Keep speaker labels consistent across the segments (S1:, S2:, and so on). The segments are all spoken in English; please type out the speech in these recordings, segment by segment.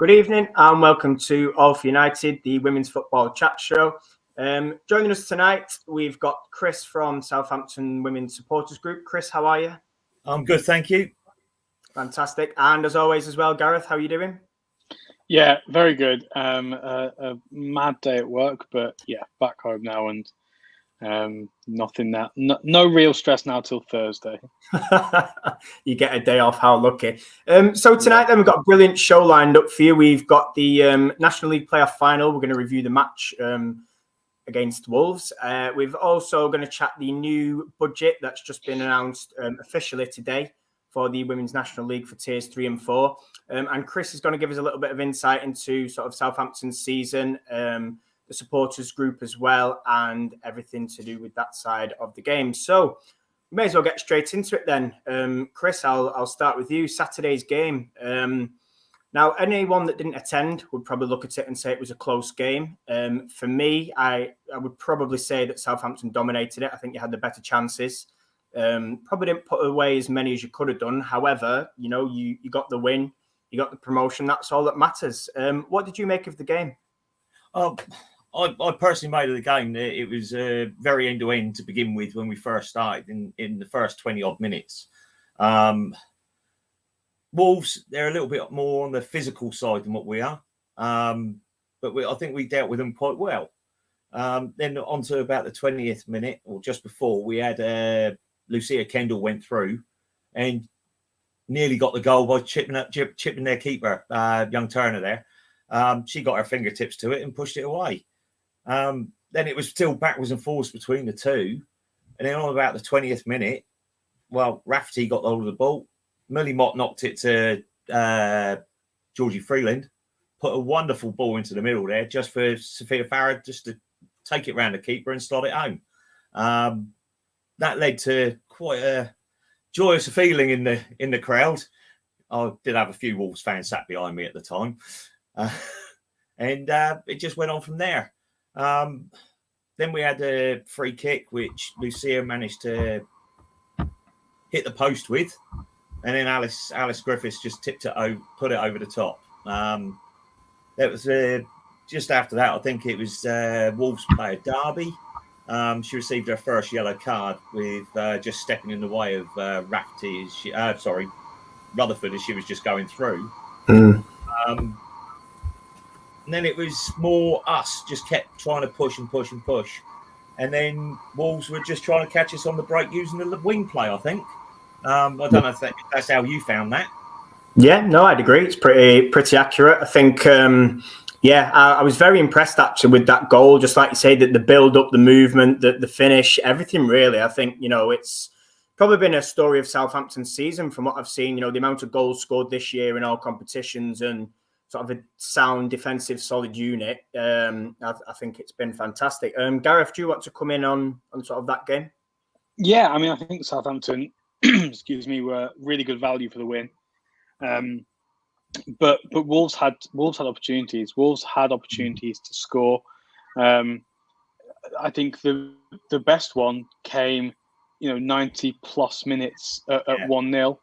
S1: Good evening and welcome to All for United, the women's football chat show. Joining us tonight, we've got Chris from Southampton Women's Supporters Group. Chris, how are you?
S2: I'm good, thank you.
S1: Fantastic. And as always as well, Gareth, how are you doing?
S3: Yeah, very good. A mad day at work, but yeah, back home now and no real stress now till Thursday.
S1: You get a day off, how lucky. So tonight then we've got a brilliant show lined up for you. We've got the National League Play Off Final. We're going to review the match against Wolves. We've also going to chat the new budget that's just been announced officially today for the Women's National League for Tiers 3 and 4. And Chris is going to give us a little bit of insight into sort of Southampton's season, the supporters group as well, and everything to do with that side of the game. So we may as well get straight into it then. Chris, I'll start with you. Saturday's game. Now, anyone that didn't attend would probably look at it and say it was a close game. For me, I would probably say that Southampton dominated it. I think you had the better chances. Probably didn't put away as many as you could have done. However, you got the win, you got the promotion. That's all that matters. What did you make of the game?
S2: I personally made of the game that it was very end-to-end to begin with when we first started in the first 20-odd minutes. Wolves, they're a little bit more on the physical side than what we are. But I think we dealt with them quite well. Then on to about the 20th minute, or just before, we had Lucia Kendall went through and nearly got the goal by chipping their keeper, young Turner there. She got her fingertips to it and pushed it away. Then it was still backwards and forwards between the two. And then on about the 20th minute, Rafferty got hold of the ball. Millie Mott knocked it to Georgie Freeland, put a wonderful ball into the middle there just for Sophia Farad just to take it round the keeper and slot it home. That led to quite a joyous feeling in the crowd. I did have a few Wolves fans sat behind me at the time. And it just went on from there. Then we had a free kick, which Lucia managed to hit the post with. And then Alice Griffiths just tipped it over, put it over the top. That was just after that. I think it was Wolves player Derby. She received her first yellow card with just stepping in the way of Rafferty. Rutherford as she was just going through. And then it was more us, just kept trying to push and push and push. And then Wolves were just trying to catch us on the break using the wing play, I think. I don't know if that's how you found that.
S1: Yeah, no, I'd agree. It's pretty accurate. I think, I was very impressed actually with that goal. Just like you say, that the build up, the movement, the finish, everything really. I think, it's probably been a story of Southampton's season from what I've seen. The amount of goals scored this year in all competitions and sort of a sound defensive solid unit. I think it's been fantastic. Gareth, do you want to come in on sort of that game?
S3: Yeah, I mean, I think Southampton, were really good value for the win. But Wolves had opportunities. Wolves had opportunities to score. I think the best one came, 90 plus minutes at 1-0.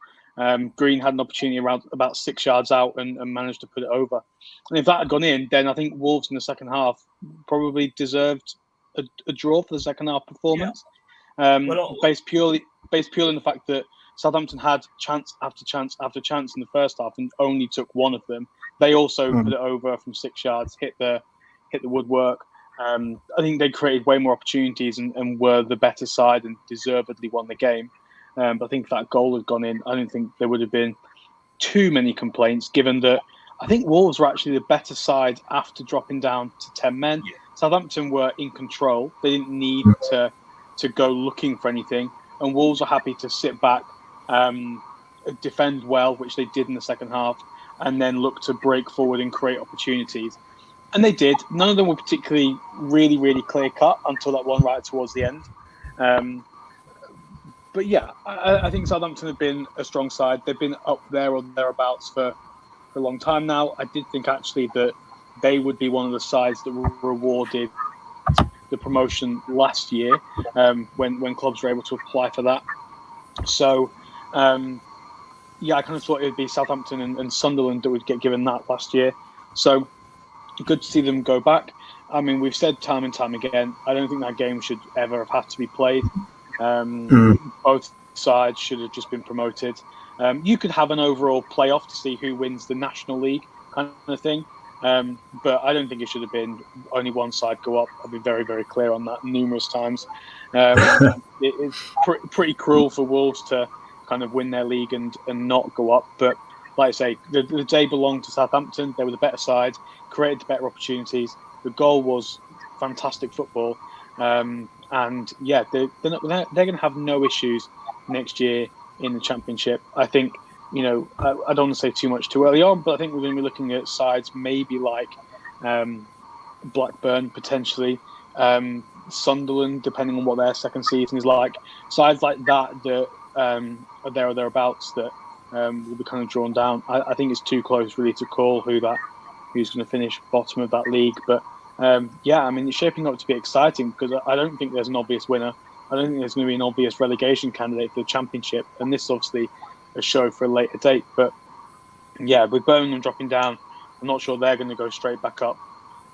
S3: Green had an opportunity around about 6 yards out and managed to put it over. And if that had gone in, then I think Wolves in the second half probably deserved a draw for the second half performance. Based purely on the fact that Southampton had chance after chance after chance in the first half and only took one of them. They also put it over from 6 yards, hit the woodwork. I think they created way more opportunities and were the better side and deservedly won the game. But I think if that goal had gone in, I don't think there would have been too many complaints, given that I think Wolves were actually the better side after dropping down to 10 men. Yeah. Southampton were in control. They didn't need to go looking for anything. And Wolves were happy to sit back, defend well, which they did in the second half, and then look to break forward and create opportunities. And they did. None of them were particularly really, really clear-cut until that one right towards the end. But yeah, I think Southampton have been a strong side. They've been up there or thereabouts for a long time now. I did think actually that they would be one of the sides that were rewarded the promotion last year when clubs were able to apply for that. So, I kind of thought it would be Southampton and Sunderland that would get given that last year. So good to see them go back. I mean, we've said time and time again, I don't think that game should ever have had to be played. Both sides should have just been promoted. You could have an overall playoff to see who wins the National League kind of thing. But I don't think it should have been only one side go up. I've been very, very clear on that numerous times. It's pretty cruel for Wolves to kind of win their league and not go up. But like I say, the day belonged to Southampton. They were the better side, created the better opportunities. The goal was fantastic football. And yeah, they're going to have no issues next year in the Championship. I think, I don't want to say too much too early on, but I think we're going to be looking at sides maybe like Blackburn potentially, Sunderland, depending on what their second season is like. Sides like that are there or thereabouts that will be kind of drawn down. I think it's too close really to call who's going to finish bottom of that league. But yeah, I mean, it's shaping up to be exciting because I don't think there's an obvious winner. I don't think there's going to be an obvious relegation candidate for the Championship. And this is obviously a show for a later date. But yeah, with Birmingham dropping down, I'm not sure they're going to go straight back up.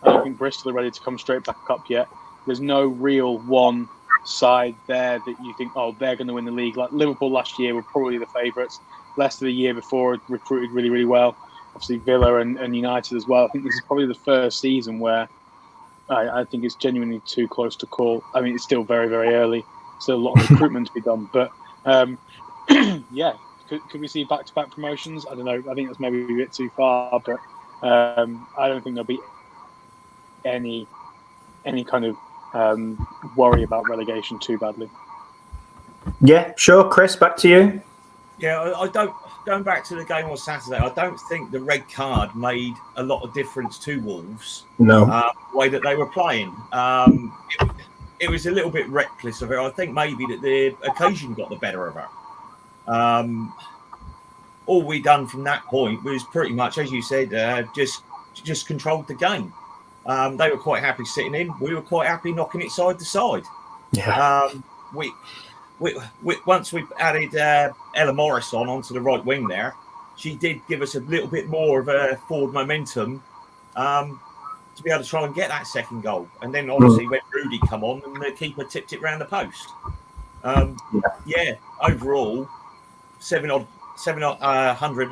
S3: I don't think Bristol are ready to come straight back up yet. There's no real one side there that you think, oh, they're going to win the league. Like Liverpool last year were probably the favourites. Leicester the year before recruited really, really well. Obviously Villa and United as well. I think this is probably the first season where I think it's genuinely too close to call. I mean, it's still very, very early. Still a lot of recruitment to be done. But yeah, could we see back-to-back promotions? I don't know. I think that's maybe a bit too far. But I don't think there'll be any kind of worry about relegation too badly.
S1: Yeah, sure. Chris, back to you.
S2: Yeah, I don't. Going back to the game on Saturday, I don't think the red card made a lot of difference to Wolves.
S1: No,
S2: the way that they were playing, it was a little bit reckless of it. I think maybe that the occasion got the better of her. All we done from that point was pretty much, as you said, just controlled the game. They were quite happy sitting in. We were quite happy knocking it side to side.
S1: Yeah.
S2: We once we added Ella Morris onto the right wing there, she did give us a little bit more of a forward momentum to be able to try and get that second goal. And then obviously when Rudy come on and the keeper tipped it round the post. Yeah, overall, 700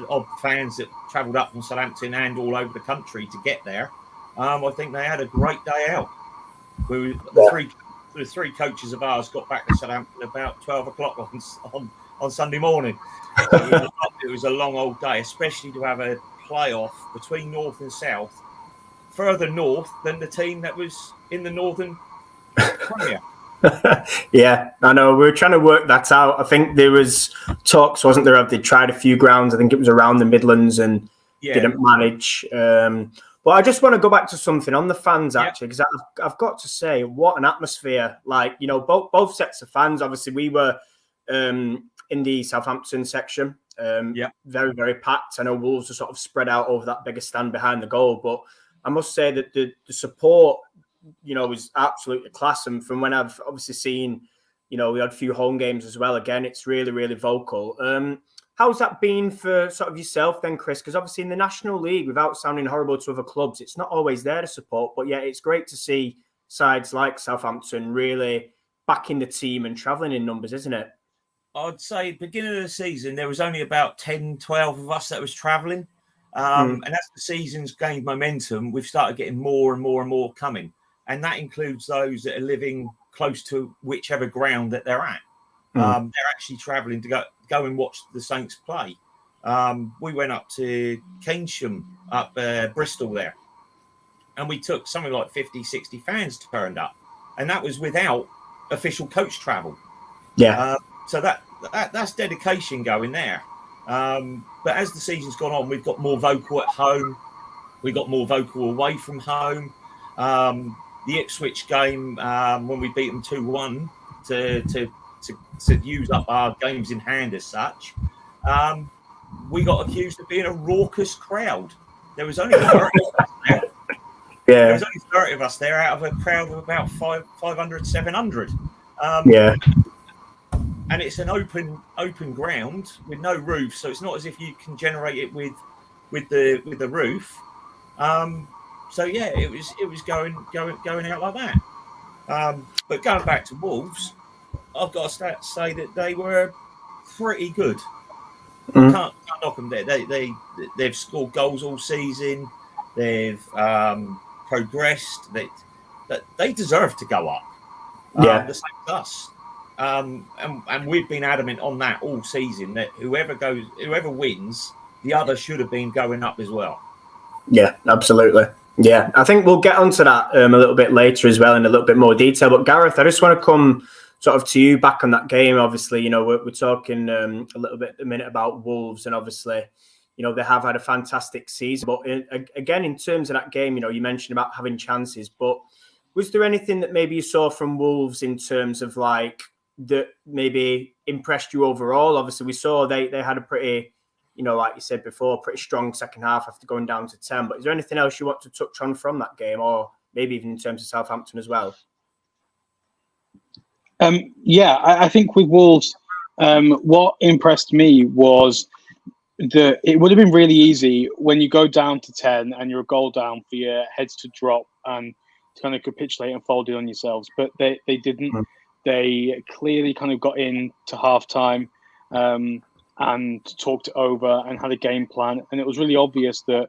S2: odd fans that travelled up from Southampton and all over the country to get there. I think they had a great day out. The three coaches of ours got back to Southampton about 12 o'clock on Sunday morning. It was a long old day, especially to have a playoff between North and South, further north than the team that was in the Northern Premier.
S1: Yeah, I know. We were trying to work that out. I think there was talks, wasn't there? They tried a few grounds. I think it was around the Midlands and didn't manage. Well, I just want to go back to something on the fans, actually, because I've got to say, what an atmosphere. Like, both sets of fans. Obviously, we were in the Southampton section. Very, very packed. I know Wolves are sort of spread out over that bigger stand behind the goal. But I must say that the support, was absolutely class. And from when I've obviously seen, we had a few home games as well. Again, it's really, really vocal. How's that been for sort of yourself then, Chris? Because obviously in the National League, without sounding horrible to other clubs, it's not always there to support. But yeah, it's great to see sides like Southampton really backing the team and travelling in numbers, isn't it?
S2: I'd say beginning of the season, there was only about 10, 12 of us that was travelling. And as the season's gained momentum, we've started getting more and more and more coming. And that includes those that are living close to whichever ground that they're at. They're actually travelling to go and watch the Saints play. We went up to Keynsham, up Bristol there, and we took something like 50, 60 fans turned up, and that was without official coach travel.
S1: Yeah.
S2: So that's dedication going there. But as the season's gone on, we've got more vocal at home. We got more vocal away from home. The Ipswich game, when we beat them 2-1 to use up our games in hand as such, we got accused of being a raucous crowd. There was only 30 of us there. There was only 30 of us there out of a crowd of about 500, 700. And it's an open ground with no roof, so it's not as if you can generate it with the roof. So yeah, it was going out like that. But going back to Wolves, I've got to say that they were pretty good. I can't knock them there. They've scored goals all season. They've progressed. They deserve to go up. The same as us. And we've been adamant on that all season, that whoever wins, the other should have been going up as well.
S1: Yeah, absolutely. Yeah, I think we'll get onto that a little bit later as well in a little bit more detail. But Gareth, I just want to come sort of to you back on that game. Obviously, you know, we're talking a little bit at the minute about Wolves, and obviously, you know, they have had a fantastic season. But again, in terms of that game, you know, you mentioned about having chances, but was there anything that maybe you saw from Wolves in terms of like that maybe impressed you overall? Obviously, we saw they had a pretty, you know, like you said before, pretty strong second half after going down to 10. But is there anything else you want to touch on from that game, or maybe even in terms of Southampton as well?
S3: I think with Wolves, what impressed me was that it would have been really easy when you go down to 10 and you're a goal down for your heads to drop and to kind of capitulate and fold in on yourselves. But they didn't. They clearly kind of got into half time and talked it over and had a game plan. And it was really obvious that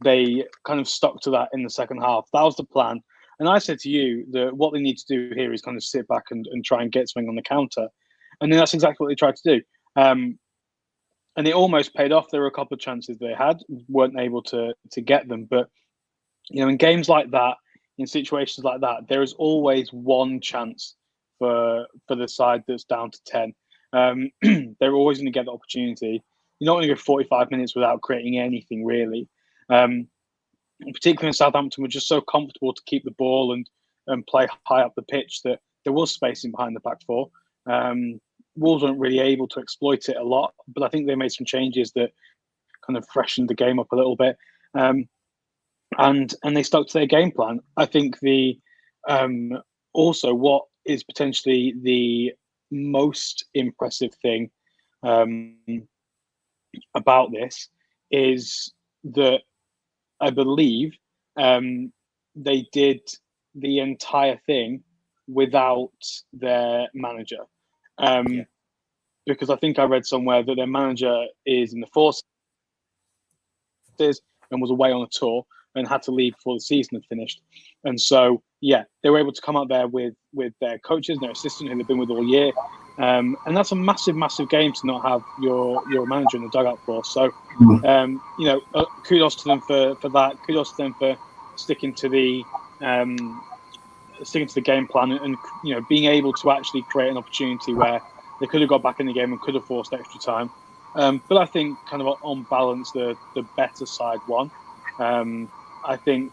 S3: they kind of stuck to that in the second half. That was the plan. And I said to you that what they need to do here is kind of sit back and try and get something on the counter. And then that's exactly what they tried to do. And it almost paid off. There were a couple of chances they had, weren't able to get them. But, you know, in games like that, in situations like that, there is always one chance for the side that's down to 10. They're always going to get the opportunity. You're not going to go 45 minutes without creating anything, really. Particularly in Southampton, were just so comfortable to keep the ball and play high up the pitch that there was spacing behind the back four. Wolves weren't really able to exploit it a lot, but I think they made some changes that kind of freshened the game up a little bit. And they stuck to their game plan. I think the also what is potentially the most impressive thing about this is that I believe they did the entire thing without their manager. Because I think I read somewhere that their manager is in the forces and was away on a tour and had to leave before the season had finished. And so, yeah, they were able to come out there with their coaches and their assistant who they've been with all year. And that's a massive, massive game to not have your manager in the dugout for. So, you know, kudos to them for that. Kudos to them for sticking to the game plan and, you know, being able to actually create an opportunity where they could have got back in the game and could have forced extra time. But I think kind of on balance, the better side won. I think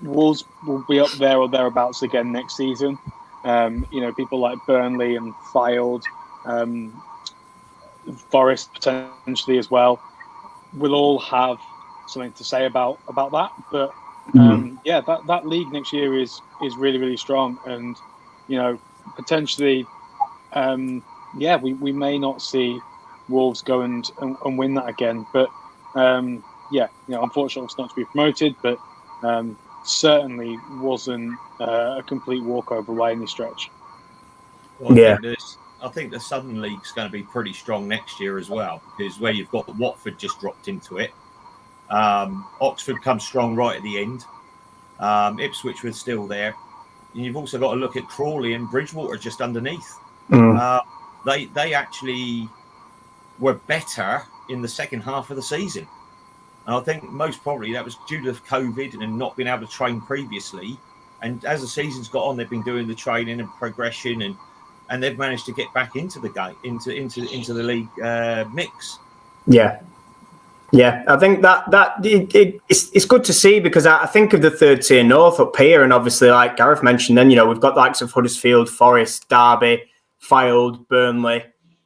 S3: Wolves will be up there or thereabouts again next season. You know, people like Burnley and Fylde, Forest potentially as well, will all have something to say about that. But yeah, that league next year is really, really strong, and you know, potentially, we may not see Wolves go and win that again. But yeah, you know, unfortunately, it's not to be promoted, but certainly wasn't a complete walkover by any stretch.
S2: Well, I think the Southern League's going to be pretty strong next year as well, because where you've got Watford just dropped into it. Oxford comes strong right at the end. Ipswich was still there. And you've also got to look at Crawley and Bridgewater just underneath. They actually were better in the second half of the season. And I think most probably that was due to COVID and not being able to train previously. And as the season's got on, they've been doing the training and progression, and they've managed to get back into the game, into the league mix.
S1: Yeah, I think it's good to see, because I think of the third tier north up here, and obviously, like Gareth mentioned, then, you know, we've got the likes of Huddersfield, Forest, Derby, Fylde, Burnley,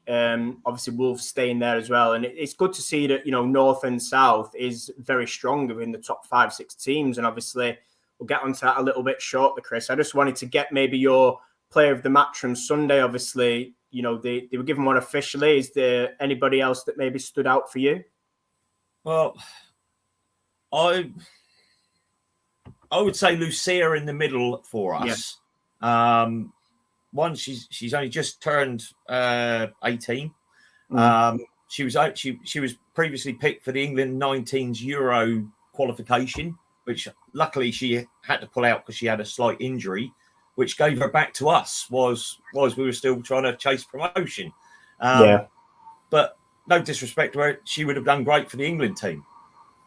S1: obviously Wolves staying there as well. And it's good to see that, you know, north and south is very strong in the top 5-6 teams. And obviously, we'll get onto that a little bit shortly, Chris. I just wanted to get maybe your player of the match from Sunday. Obviously, you know, they were given one officially. Is there anybody else that maybe stood out for you?
S2: Well, I would say Lucia in the middle for us. Yeah. One, she's only just turned 18. She was previously picked for the England 19s Euro qualification, which luckily she had to pull out because she had a slight injury, which gave her back to us. Was we were still trying to chase promotion. But no disrespect to her, she would have done great for the England team.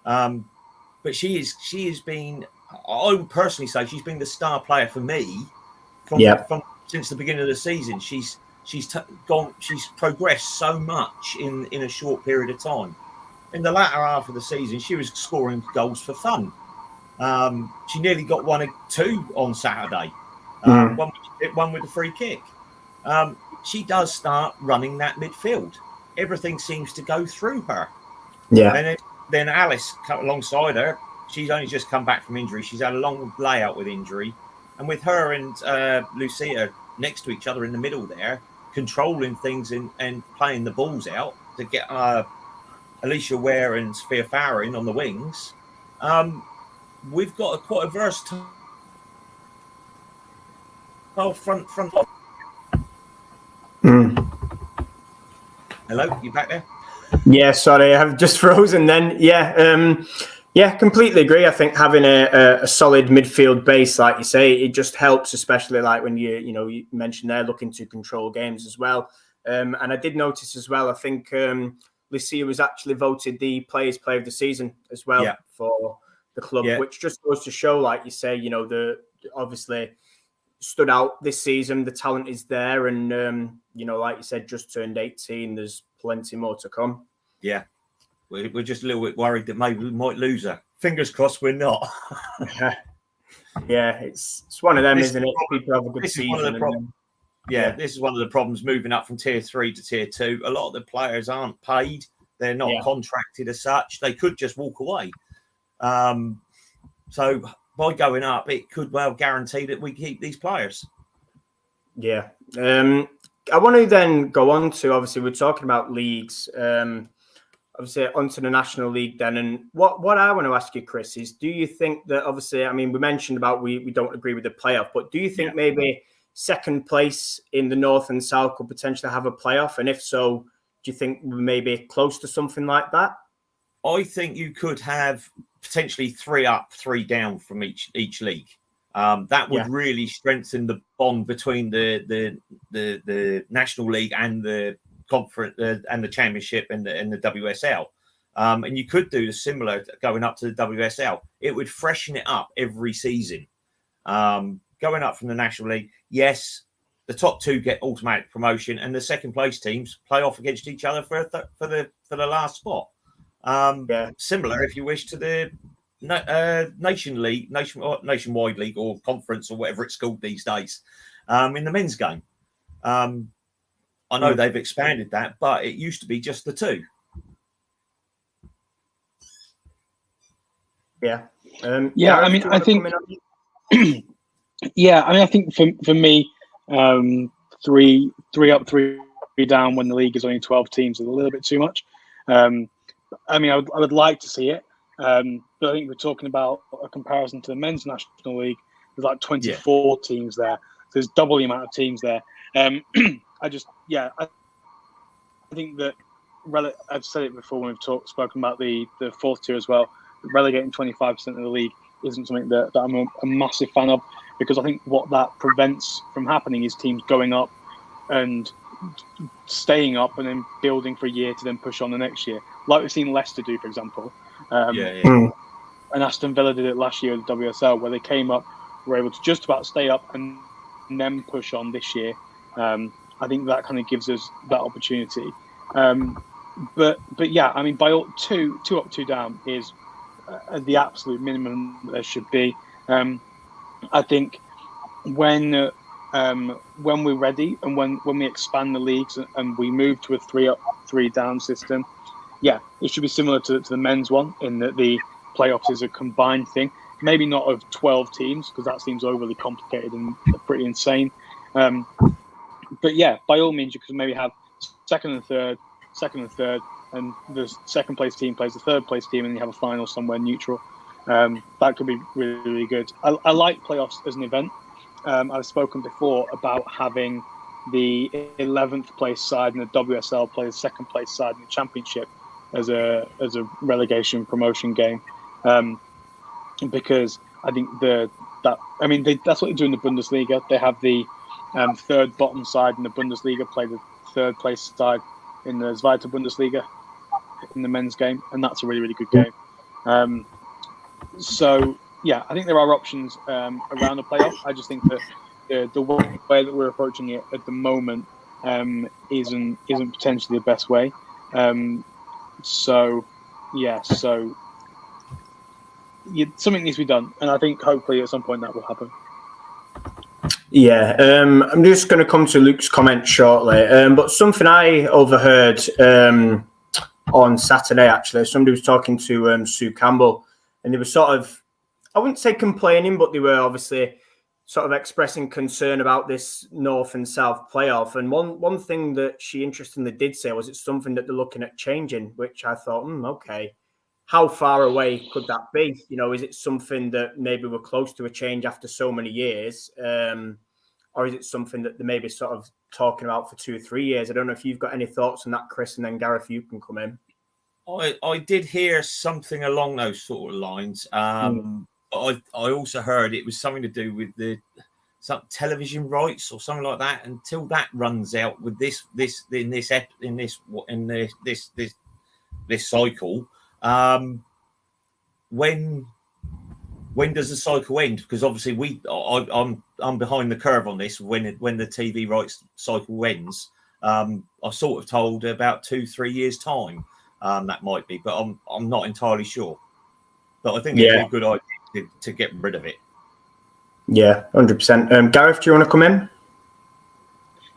S2: But she has been, I would personally say, she's been the star player for me from since the beginning of the season. She's progressed so much in a short period of time. In the latter half of the season, she was scoring goals for fun. She nearly got 1 or 2 on Saturday. One with a free kick. She does start running that midfield. Everything seems to go through her. Yeah. And then Alice alongside her, she's only just come back from injury. She's had a long layout with injury. And with her and Lucia next to each other in the middle there, controlling things and playing the balls out to get Alicia Ware and Sophia Farrer in on the wings, we've got quite a versatile front. Hello, you back there?
S1: Yeah, sorry, I have just frozen then. Yeah, completely agree. I think having a solid midfield base, like you say, it just helps, especially like when you mentioned they're looking to control games as well. And I did notice as well, I think Lucia was actually voted the Players' Player of the Season as well for the club, which just goes to show, like you say, the obviously stood out this season. The talent is there, and like you said, just turned 18. There's plenty more to come.
S2: Yeah, we're just a little bit worried that maybe we might lose her. Fingers crossed, we're not.
S1: Yeah, it's one of them, isn't it? People have a good season.
S2: This is one of the problems moving up from Tier 3 to Tier 2. A lot of the players aren't paid. They're not contracted as such. They could just walk away. So by going up, it could well guarantee that we keep these players.
S1: Yeah. I want to then go on to, obviously, we're talking about leagues. Obviously, onto the National League then. And what I want to ask you, Chris, is do you think that, obviously, I mean, we mentioned about we don't agree with the playoff, but do you think maybe second place in the North and South could potentially have a playoff? And if so, do you think we may be close to something like that?
S2: I think you could have potentially 3 up, 3 down from each league. That would really strengthen the bond between the National League and the conference and the Championship and the WSL. And you could do the similar going up to the WSL. It would freshen it up every season. Going up from the National League, yes, the top 2 get automatic promotion, and the second place teams play off against each other for the last spot. Similar, if you wish, to the nationwide league or conference or whatever it's called these days, in the men's game. I know they've expanded that, but it used to be just the 2.
S3: I think. I think for me, 3 up, 3 down when the league is only 12 teams is a little bit too much. I would like to see it, but I think we're talking about a comparison to the men's National League. There's like 24 teams there. So there's double the amount of teams there. I think that I've said it before when we've spoken about the fourth tier as well. Relegating 25% of the league isn't something that I'm a massive fan of, because I think what that prevents from happening is teams going up and staying up and then building for a year to then push on the next year, like we've seen Leicester do, for example. And Aston Villa did it last year at the WSL, where they came up, were able to just about stay up and then push on this year. I think that kind of gives us that opportunity. But by all, 2 up, 2 down is the absolute minimum that there should be. I think when we're ready and when we expand the leagues and we move to a 3 up, 3 down system, it should be similar to the men's one, in that the playoffs is a combined thing. Maybe not of 12 teams, because that seems overly complicated and pretty insane. But by all means, you could maybe have second and third, and the second place team plays the third place team, and you have a final somewhere neutral. That could be really, really good. I like playoffs as an event. I've spoken before about having the 11th place side in the WSL play the second place side in the championship as a relegation promotion game, because I think that's what they do in the Bundesliga. They have the third bottom side in the Bundesliga play the third place side in the Zweite Bundesliga in the men's game, and that's a really, really good game. So yeah, I think there are options around the playoff. I just think that the way that we're approaching it at the moment isn't potentially the best way. So something needs to be done, and I think hopefully at some point that will happen.
S1: Yeah, I'm just going to come to Luke's comment shortly, but something I overheard on Saturday, actually, somebody was talking to Sue Campbell, and they were sort of, I wouldn't say complaining, but they were obviously sort of expressing concern about this North and South playoff. And one thing that she interestingly did say was it's something that they're looking at changing, which I thought, okay, how far away could that be? You know, is it something that maybe we're close to a change after so many years? Or is it something that they may be sort of talking about for 2 or 3 years? I don't know if you've got any thoughts on that, Chris, and then Gareth, you can come in.
S2: I did hear something along those sort of lines. I also heard it was something to do with some television rights or something like that. Until that runs out with this cycle, when does the cycle end? Because obviously I'm behind the curve on this. When the TV rights cycle ends, I sort of told about 2-3 years time. That might be, but I'm not entirely sure. But I think it'd be a good idea to get rid of it. Yeah,
S1: 100%. Gareth, do you want to come in?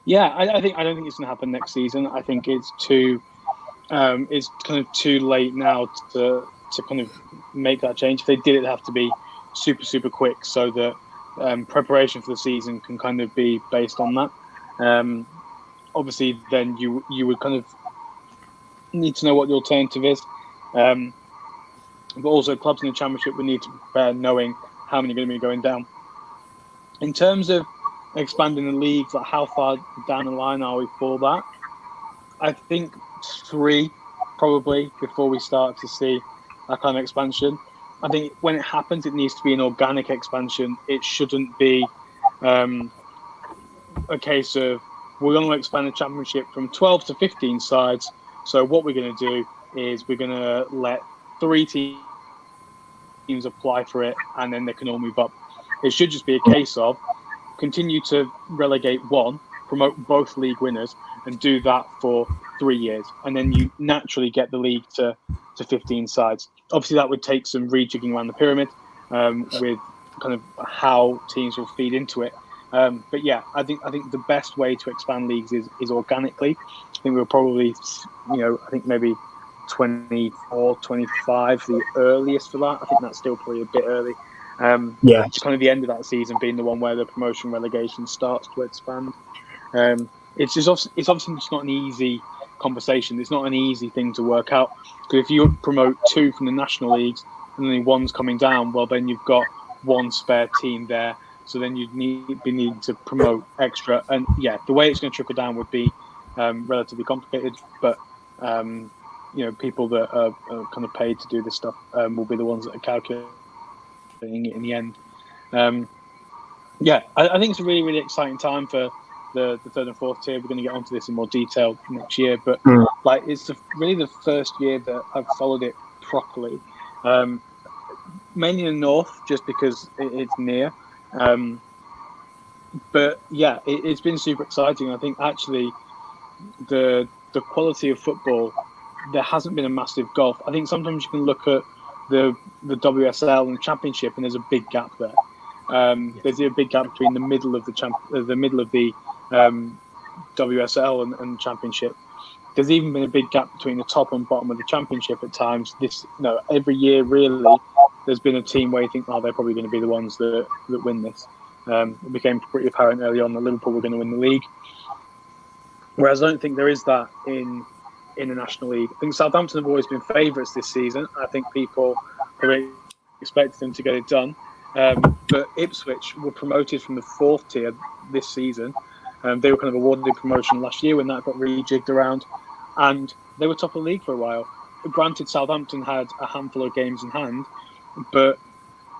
S3: Yeah, I don't think it's going to happen next season. I think it's kind of too late now to kind of make that change. If they did, it'd have to be super, super quick so that preparation for the season can kind of be based on that. Obviously, then you would kind of need to know what the alternative is. But also clubs in the championship would need to prepare knowing how many are going to be going down. In terms of expanding the leagues, like how far down the line are we for that? I think 3 probably before we start to see that kind of expansion. I think when it happens, it needs to be an organic expansion. It shouldn't be a case of we're going to expand the championship from 12 to 15 sides. So what we're going to do is we're going to let 3 teams apply for it, and then they can all move up. It should just be a case of continue to relegate 1, promote both league winners, and do that for 3 years. And then you naturally get the league to 15 sides. Obviously, that would take some rejigging around the pyramid with kind of how teams will feed into it. But yeah, I think the best way to expand leagues is organically. I think we're probably, I think maybe 24, 25, the earliest for that. I think that's still probably a bit early. It's kind of the end of that season being the one where the promotion relegation starts to expand. It's obviously just not an easy conversation. It's not an easy thing to work out. Because if you promote 2 from the national leagues and only 1's coming down, well, then you've got 1 spare team there. So then you'd be needing to promote extra. And yeah, the way it's going to trickle down would be relatively complicated. But people that are kind of paid to do this stuff will be the ones that are calculating it in the end. I think it's a really, really exciting time for the 3rd and 4th tier. We're going to get onto this in more detail next year, but it's really the first year that I've followed it properly. Mainly in the north, just because it's near. But yeah, it's been super exciting. I think actually the quality of football, there hasn't been a massive gulf. I think sometimes you can look at the WSL and the Championship, and there's a big gap there. There's a big gap between the middle of the WSL and Championship. There's even been a big gap between the top and bottom of the Championship at times. Every year really, there's been a team where you think, they're probably going to be the ones that win this. It became pretty apparent early on that Liverpool were going to win the league. Whereas I don't think there is that in in the National League. I think Southampton have always been favourites this season. I think people probably expected them to get it done. But Ipswich were promoted from the 4th tier this season. They were kind of awarded a promotion last year when that got rejigged around, and they were top of the league for a while. Granted, Southampton had a handful of games in hand, but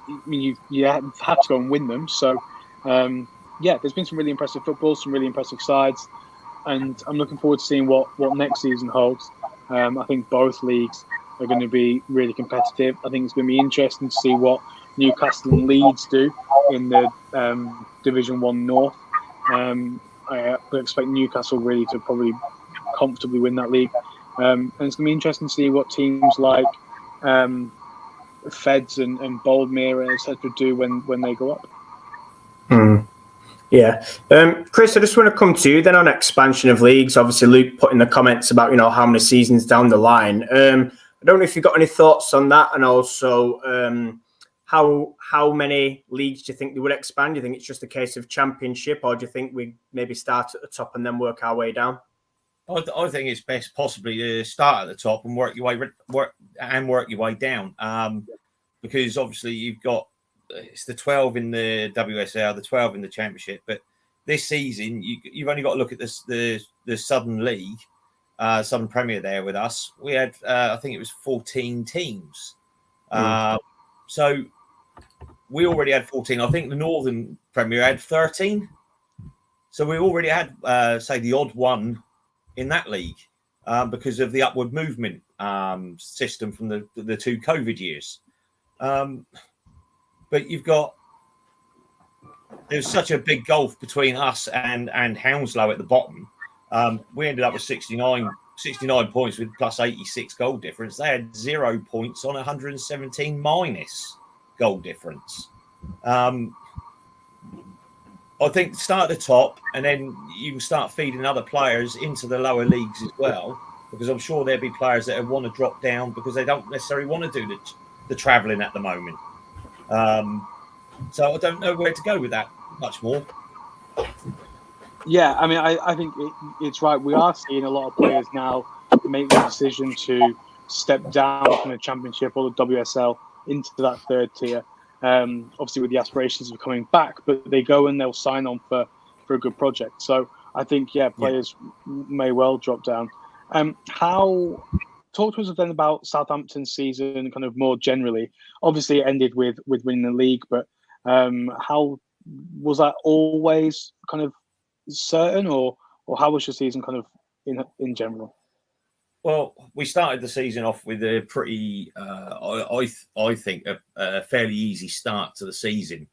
S3: I mean, you had to go and win them. So, there's been some really impressive football, some really impressive sides, and I'm looking forward to seeing what next season holds. I think both leagues are going to be really competitive. I think it's going to be interesting to see what Newcastle and Leeds do in the Division 1 North. I expect Newcastle really to probably comfortably win that league. And it's going to be interesting to see what teams like Feds and Boldmere, etc., do when they go up.
S1: Yeah. Chris, I just want to come to you then on expansion of leagues. Obviously, Luke put in the comments about, how many seasons down the line. I don't know if you've got any thoughts on that, and also how many leagues do you think they would expand? Do you think it's just a case of championship, or do you think we maybe start at the top and then work our way down?
S2: I think it's best possibly to start at the top and work your way down. Because obviously you've got it's the 12 in the WSL, the 12 in the Championship, but this season you've only got to look at the Southern League, Southern Premier there with us. We had I think it was 14 teams, so we already had 14. I think the Northern Premier had 13, so we already had say the odd one in that league because of the upward movement system from the 2 COVID years. But there's such a big gulf between us and Hounslow at the bottom. We ended up with 69 points with plus 86 goal difference. They had 0 points on 117 minus goal difference. I think start at the top, and then you can start feeding other players into the lower leagues as well, because I'm sure there'll be players that want to drop down because they don't necessarily want to do the travelling at the moment. So I don't know where to go with that much more.
S3: Yeah, I mean, I think it's right. We are seeing a lot of players now make the decision to step down from the Championship or the WSL into that 3rd tier. Obviously with the aspirations of coming back, but they go and they'll sign on for a good project. So I think, players may well drop down. Talk to us then about Southampton's season kind of more generally. Obviously it ended with winning the league, but how was that always kind of certain, or how was your season kind of in general?
S2: Well, we started the season off with a pretty, I think, a fairly easy start to the season.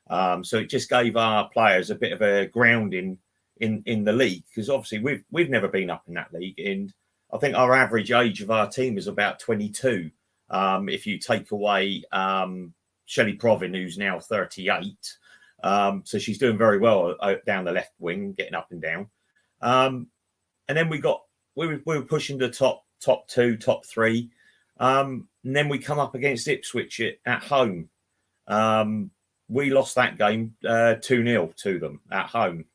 S2: So it just gave our players a bit of a grounding in the league, because obviously we've never been up in that league, and I think our average age of our team is about 22. If you take away Shelley Provin, who's now 38, so she's doing very well down the left wing, getting up and down. And then we were pushing the top 2, top 3. And then we come up against Ipswich at home. We lost that game 2-0 to them at home.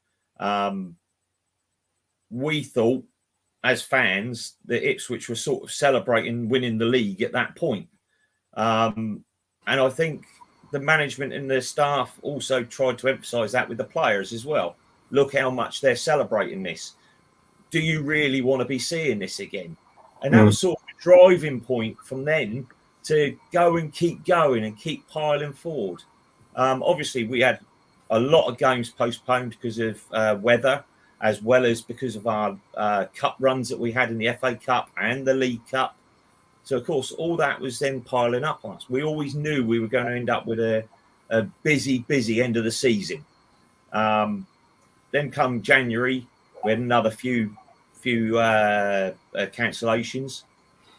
S2: We thought, as fans, that Ipswich were sort of celebrating winning the league at that point. And I think the management and the staff also tried to emphasise that with the players as well. Look how much they're celebrating this. Do you really want to be seeing this again? And that was sort of a driving point from then to go and keep going and keep piling forward. Obviously, we had a lot of games postponed because of weather, as well as because of our cup runs that we had in the FA Cup and the League Cup. So, of course, all that was then piling up on us. We always knew we were going to end up with a busy end of the season. Then come January, we had another few cancellations.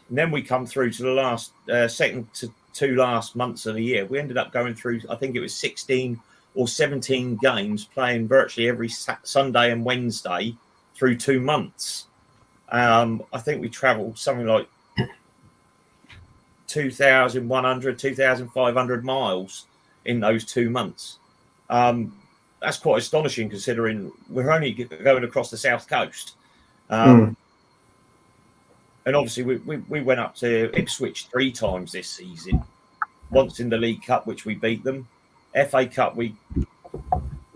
S2: And then we come through to the last second to 2 last months of the year. We ended up going through, I think it was 16 or 17 games, playing virtually every Sunday and Wednesday through 2 months. I think we travelled something like 2,100, 2,500 miles in those 2 months. That's quite astonishing considering we're only going across the south coast. And obviously, we went up to Ipswich 3 times this season. Once in the League Cup, which we beat them. FA Cup, we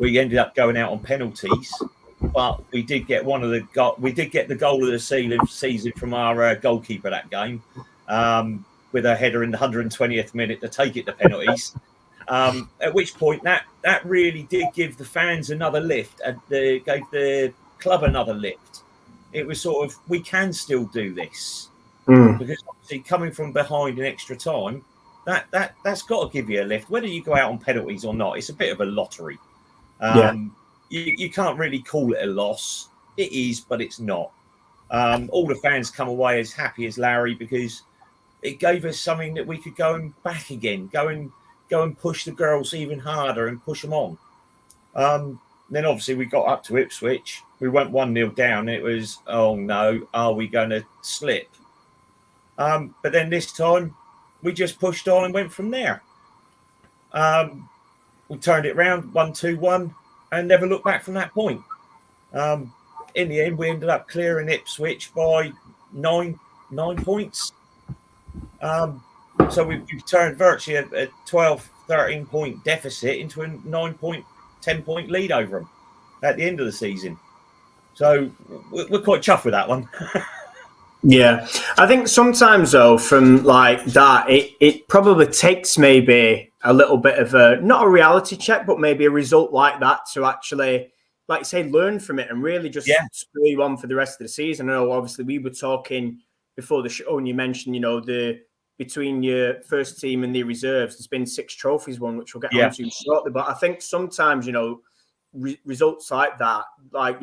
S2: ended up going out on penalties, but we did get the goal of the season from our goalkeeper that game, with a header in the 120th minute to take it to penalties. At which point that really did give the fans another lift, and gave the club another lift. It was sort of, we can still do this, because obviously coming from behind in extra time, that's got to give you a lift, whether you go out on penalties or not. It's a bit of a lottery. You can't really call it a loss. It is, but it's not. All the fans come away as happy as Larry, because it gave us something that we could go and back again, go and push the girls even harder and push them on. Then obviously we got up to Ipswich. We went 1-0 down. It was, oh no, are we going to slip? But then this time we just pushed on and went from there. We turned it around, 1-2-1, and never looked back from that point. In the end, we ended up clearing Ipswich by nine points. So we've turned virtually a 12, 13-point deficit into a 9-point, 10-point lead over them at the end of the season. So we're quite chuffed with that one.
S1: Yeah, I think sometimes though, from like that, it probably takes maybe a little bit of not a reality check, but maybe a result like that to actually, like you say, learn from it and really just spur you on for the rest of the season. I know obviously we were talking before the show, and you mentioned, between your first team and the reserves, there's been 6 trophies won, which we'll get onto shortly. But I think sometimes, results like that, like,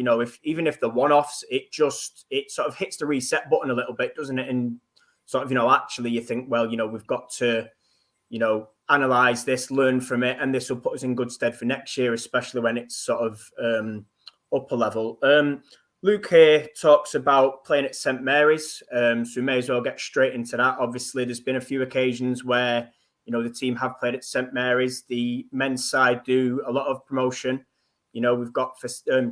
S1: even if the one-offs, it sort of hits the reset button a little bit, doesn't it? And sort of, actually you think, well, we've got to, analyze this, learn from it, and this will put us in good stead for next year, especially when it's sort of upper level. Luke here talks about playing at St Mary's, so we may as well get straight into that. Obviously, there's been a few occasions where, the team have played at St Mary's. The men's side do a lot of promotion. We've got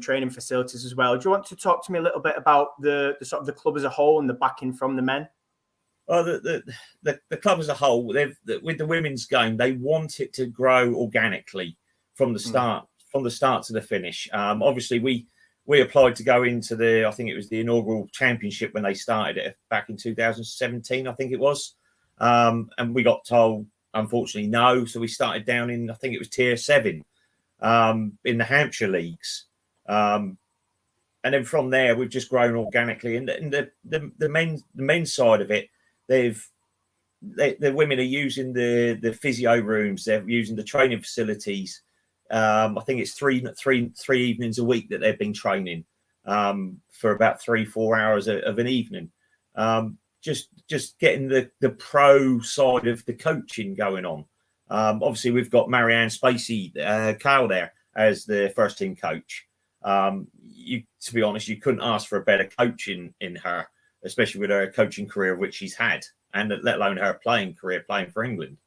S1: training facilities as well. Do you want to talk to me a little bit about the sort of the club as a whole and the backing from the men?
S2: Well, the club as a whole, with the women's game, they want it to grow organically from the start, to the finish. Obviously, we applied to go into I think it was the inaugural championship when they started it back in 2017, I think it was. And we got told, unfortunately, no. So we started down in, I think it was tier 7. In the Hampshire leagues, and then from there we've just grown organically. And the men's side of it, the women are using the physio rooms, they're using the training facilities. I think it's three evenings a week that they've been training, for about 3-4 hours of an evening. Just getting the pro side of the coaching going on. Obviously, we've got Marianne Spacey, Kyle there as the first team coach. To be honest, you couldn't ask for a better coach in her, especially with her coaching career, which she's had, and let alone her playing career, playing for England.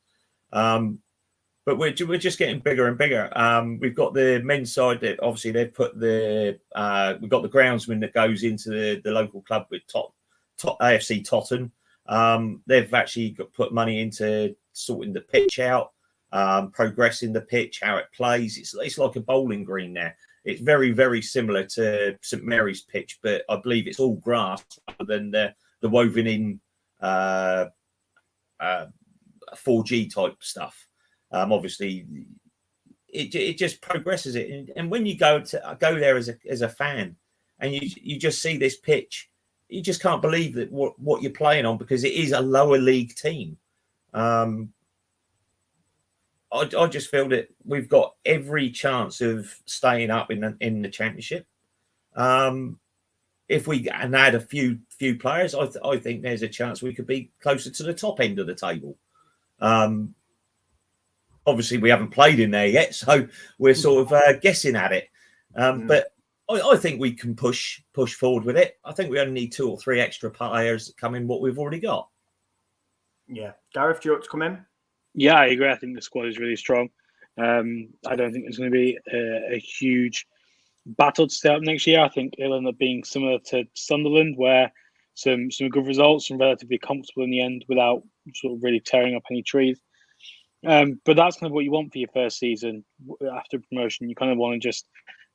S2: But we're just getting bigger and bigger. We've got the men's side that obviously they've put we've got the groundsman that goes into the local club with top AFC Tottenham. They've actually put money into sorting the pitch out, progressing the pitch, how it plays. It's like a bowling green there. It's very, very similar to St Mary's pitch, but I believe it's all grass rather than the woven in 4G type stuff. Obviously, it just progresses it. And when you go there as a fan, and you just see this pitch, you just can't believe that what you're playing on, because it is a lower league team. I just feel that we've got every chance of staying up in the championship. If we add a few players, I think there's a chance we could be closer to the top end of the table. Obviously, we haven't played in there yet, so we're sort of guessing at it. But I think we can push forward with it. I think we only need 2 or 3 extra players that come in what we've already got.
S1: Yeah. Gareth, do you want to come in?
S3: Yeah, I agree. I think the squad is really strong. I don't think there's going to be a huge battle to stay up next year. I think it'll end up being similar to Sunderland, where some good results and relatively comfortable in the end without sort of really tearing up any trees. But that's kind of what you want for your first season after promotion. You kind of want to just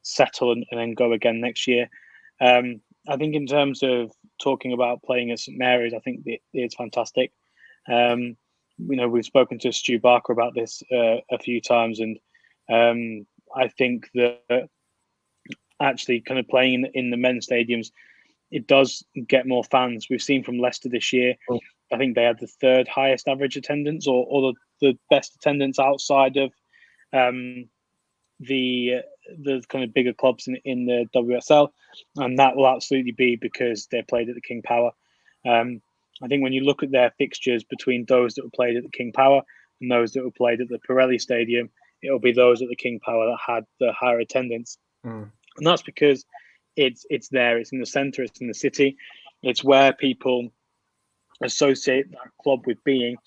S3: settle and then go again next year. I think in terms of talking about playing at St Mary's, I think it's fantastic. We've spoken to Stu Barker about this a few times, and I think that actually kind of playing in the men's stadiums, it does get more fans. We've seen from Leicester this year, I think they had the third highest average attendance or the best attendance outside of the kind of bigger clubs in the WSL, and that will absolutely be because they played at the King Power. I think when you look at their fixtures between those that were played at the King Power and those that were played at the Pirelli Stadium, it'll be those at the King Power that had the higher attendance. And that's because it's there, it's in the centre, it's in the city, it's where people associate that club with being.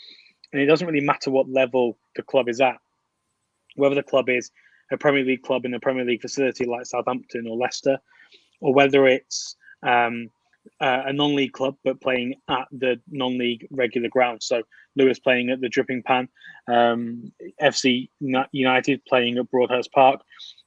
S3: And it doesn't really matter what level the club is at, whether the club is a Premier League club in a Premier League facility like Southampton or Leicester, or whether it's a non-league club but playing at the non-league regular ground. So Lewis playing at the Dripping Pan, FC United playing at Broadhurst Park.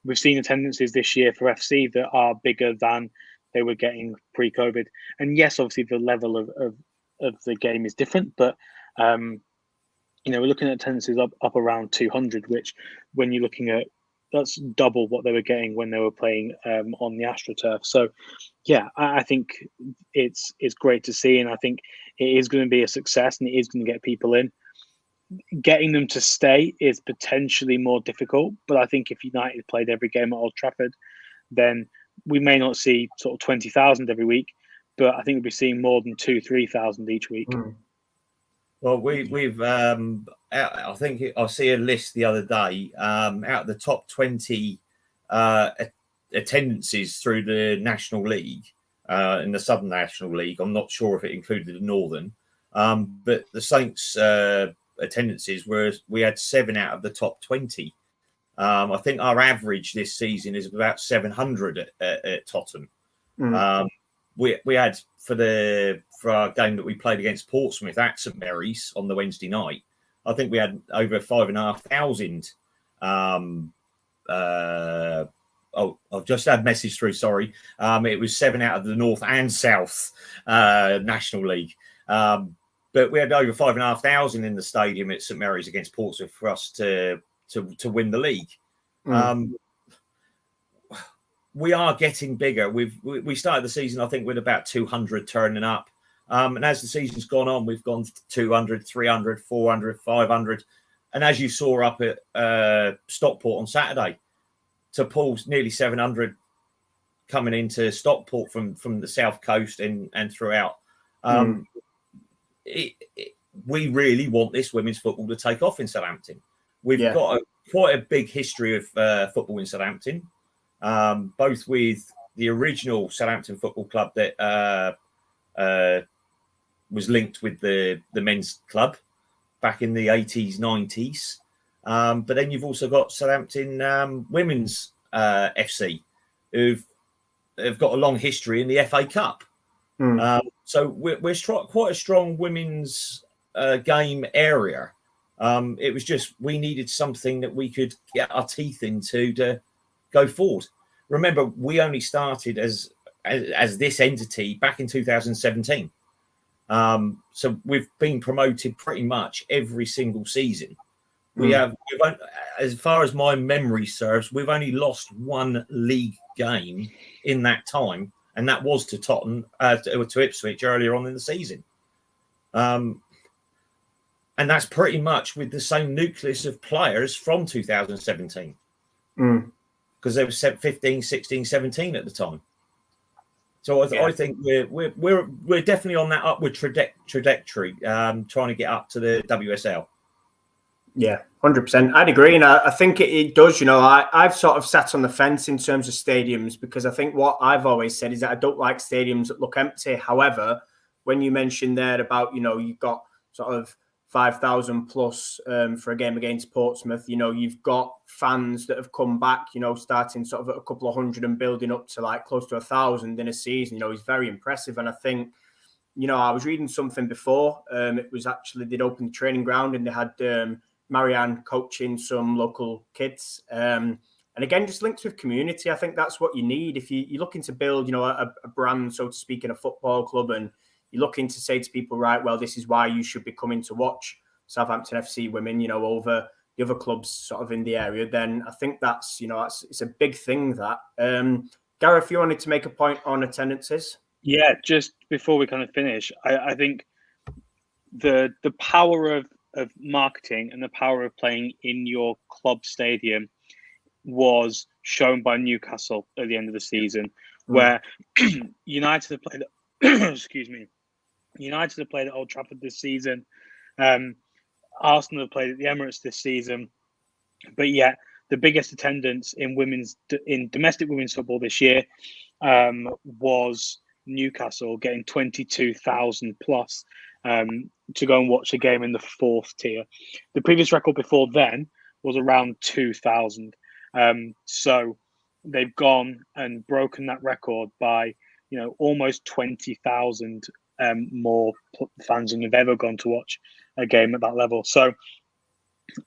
S3: We've seen attendances this year for FC that are bigger than they were getting pre-COVID. And yes, obviously the level of the game is different, but we're looking at attendances up around 200, which when you're looking at, that's double what they were getting when they were playing on the AstroTurf. So, yeah, I think it's great to see, and I think it is going to be a success, and it is going to get people in. Getting them to stay is potentially more difficult, but I think if United played every game at Old Trafford, then we may not see sort of 20,000 every week, but I think we'll be seeing more than 2,000-3,000 each week.
S2: Well, we've I think I see a list the other day out of the top 20 attendances through the National League in the Southern National League. I'm not sure if it included the Northern, but the Saints attendances we had 7 out of the top 20. I think our average this season is about 700 at Tottenham. We had for our game that we played against Portsmouth at St Mary's on the Wednesday night, I think we had over 5,500. I've just had a message through. Sorry, it was 7 out of the North and South National League, but we had over 5,500 in the stadium at St Mary's against Portsmouth for us to win the league. We are getting bigger. We started the season, I think, with about 200 turning up. And as the season's gone on, we've gone 200, 300, 400, 500. And as you saw up at Stockport on Saturday, to Paul's nearly 700 coming into Stockport from the South Coast and throughout. We really want this women's football to take off in Southampton. We've got quite a big history of football in Southampton. Both with the original Southampton Football Club that was linked with the men's club back in the 80s, 90s. But then you've also got Southampton Women's FC, who've got a long history in the FA Cup. So we're quite a strong women's game area. It was just we needed something that we could get our teeth into to go forward. Remember, we only started as this entity back in 2017. So we've been promoted pretty much every single season. We've as far as my memory serves, we've only lost one league game in that time, and that was to Tottenham, to Ipswich earlier on in the season. And that's pretty much with the same nucleus of players from 2017. Because they were 15, 16, 17 at the time. So I think we're definitely on that upward trajectory, trying to get up to the WSL.
S1: Yeah, 100%. I'd agree. And I think it does, I've sort of sat on the fence in terms of stadiums, because I think what I've always said is that I don't like stadiums that look empty. However, when you mentioned there about, you've got sort of 5,000 plus for a game against Portsmouth, you've got fans that have come back, starting sort of at a couple of hundred and building up to like close to 1,000 in a season, is very impressive. And I think I was reading something before. It was actually, they'd opened the training ground and they had Marianne coaching some local kids. And again, just links with community. I think that's what you need. If you're looking to build, a brand, so to speak, in a football club, and you're looking to say to people, right, well, this is why you should be coming to watch Southampton FC Women, over the other clubs sort of in the area, then I think that's it's a big thing that. Gareth, you wanted to make a point on attendances?
S3: Yeah, just before we kind of finish, I think the power of marketing and the power of playing in your club stadium was shown by Newcastle at the end of the season, where United have played excuse me, United have played at Old Trafford this season. Arsenal have played at the Emirates this season, but yet the biggest attendance in domestic women's football this year was Newcastle, getting 22,000 plus to go and watch a game in the 4th tier. The previous record before then was around 2,000. So they've gone and broken that record by almost 20,000 more fans than have ever gone to watch a game at that level. So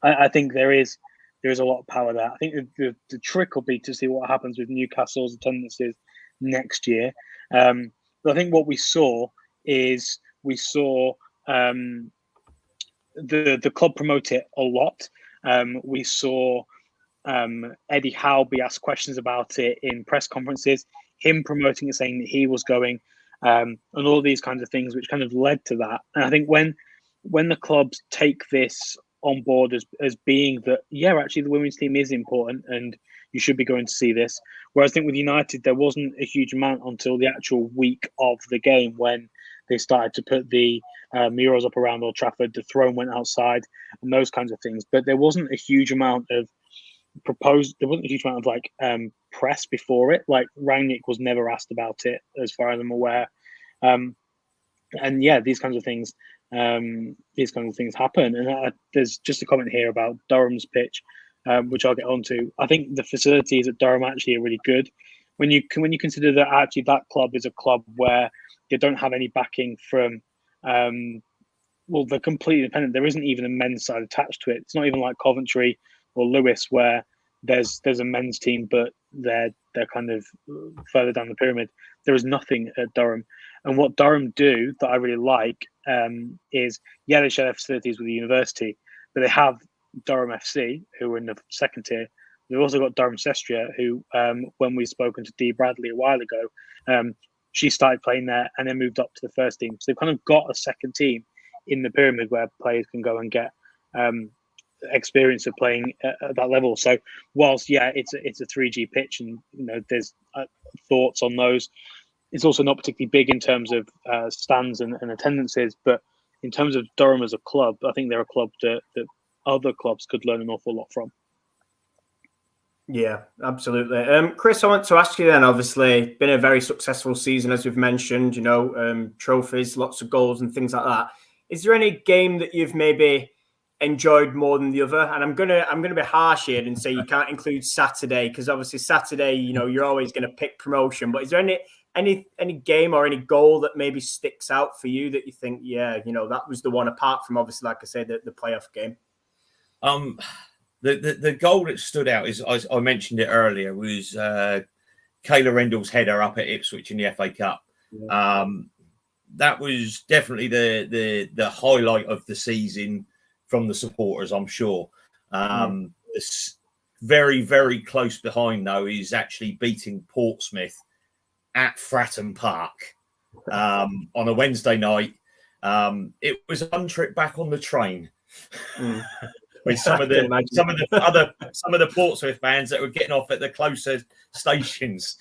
S3: I think there is a lot of power there. I think the trick will be to see what happens with Newcastle's attendances next year. But I think what we saw is the club promote it a lot. We saw Eddie Howe be asked questions about it in press conferences, him promoting it, saying that he was going, and all these kinds of things, which kind of led to that. And I think when the clubs take this on board as being that, yeah, actually the women's team is important and you should be going to see this. Whereas I think with United, there wasn't a huge amount until the actual week of the game when they started to put the murals up around Old Trafford, the throne went outside and those kinds of things. But there wasn't a huge amount of press before it. Like Rangnick was never asked about it as far as I'm aware. And yeah, these kinds of things happen. And there's just a comment here about Durham's pitch, which I'll get onto. I think the facilities at Durham actually are really good. When you consider that actually that club is a club where they don't have any backing from, they're completely independent. There isn't even a men's side attached to it. It's not even like Coventry or Lewis where there's a men's team, but they're kind of further down the pyramid. There is nothing at Durham. And what Durham do that I really like is, they share their facilities with the university, but they have Durham FC, who are in the 2nd tier. They've also got Durham Sestria, who, when we've spoken to Dee Bradley a while ago, she started playing there and then moved up to the 1st team. So they've kind of got a 2nd team in the pyramid where players can go and get experience of playing at that level. So whilst, it's a 3G pitch and, there's thoughts on those, it's also not particularly big in terms of stands and attendances. But in terms of Durham as a club, I think they're a club that other clubs could learn an awful lot from.
S1: Yeah, absolutely. Chris, I want to ask you then, obviously, been a very successful season, as we've mentioned, trophies, lots of goals and things like that. Is there any game that you've maybe enjoyed more than the other? And I'm gonna be harsh here and say you can't include Saturday, because obviously Saturday, you're always going to pick promotion. But is there any game or any goal that maybe sticks out for you that you think, that was the one, apart from obviously, like I said, the playoff game?
S2: The goal that stood out is, I mentioned it earlier, was Kayla Rendell's header up at Ipswich in the FA Cup. Yeah. That was definitely the highlight of the season from the supporters, I'm sure. It's very, very close behind, though, is actually beating Portsmouth at Fratton Park on a Wednesday night. It was a fun trip back on the train. With some of the Portsmouth fans that were getting off at the closer stations.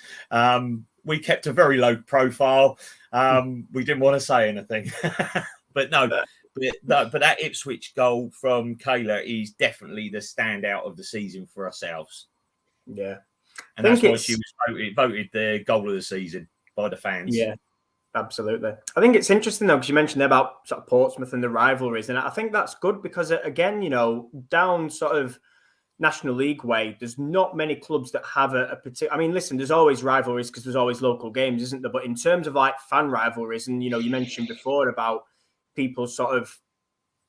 S2: We kept a very low profile. We didn't want to say anything, but that Ipswich goal from Kayla is definitely the standout of the season for ourselves.
S1: Yeah,
S2: and that's why she was voted the goal of the season by the fans.
S1: Yeah. Absolutely. I think it's interesting, though, because you mentioned there about sort of Portsmouth and the rivalries. And I think that's good because, again, down sort of National League way, there's not many clubs that have a particular. I mean, listen, there's always rivalries because there's always local games, isn't there? But in terms of like fan rivalries, and you mentioned before about people sort of,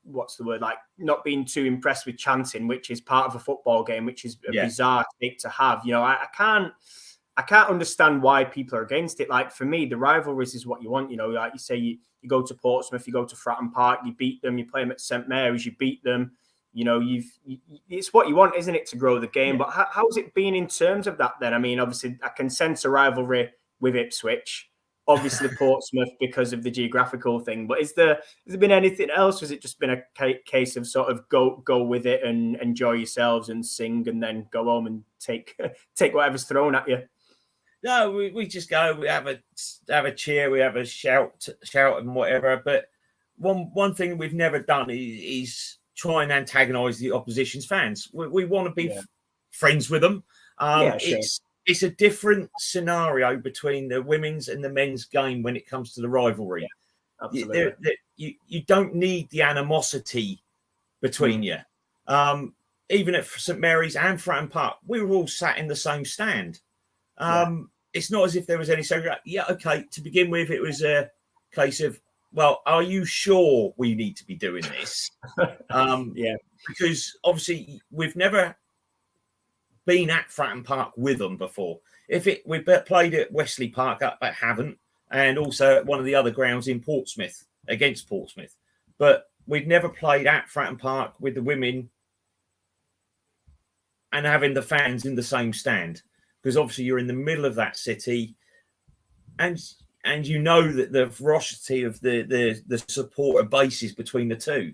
S1: what's the word, like not being too impressed with chanting, which is part of a football game, which is a bizarre thing to have. I can't understand why people are against it. Like for me, the rivalries is what you want. Like you say, you go to Portsmouth, you go to Fratton Park, you beat them. You play them at St Mary's, you beat them. It's what you want, isn't it, to grow the game? Yeah. But how's it been in terms of that then? I mean, obviously, I can sense a rivalry with Ipswich, obviously Portsmouth because of the geographical thing. But has there been anything else? Has it just been a case of sort of go with it and enjoy yourselves and sing and then go home and take whatever's thrown at you?
S2: No, we just go. We have a cheer. We have a shout and whatever. But one thing we've never done is try and antagonise the opposition's fans. We want to be friends with them. Sure. It's a different scenario between the women's and the men's game when it comes to the rivalry.
S1: Yeah, absolutely.
S2: You don't need the animosity between you. Even at St Mary's and Fratton Park, we were all sat in the same stand. It's not as if there was any segregation. Yeah, okay. To begin with, it was a case of, well, are you sure we need to be doing this? Because obviously we've never been at Fratton Park with them before. We've played at Wesley Park up at Havant and also at one of the other grounds in Portsmouth against Portsmouth, but we've never played at Fratton Park with the women and having the fans in the same stand, because obviously you're in the middle of that city, and you know that the ferocity of the supporter bases between the two,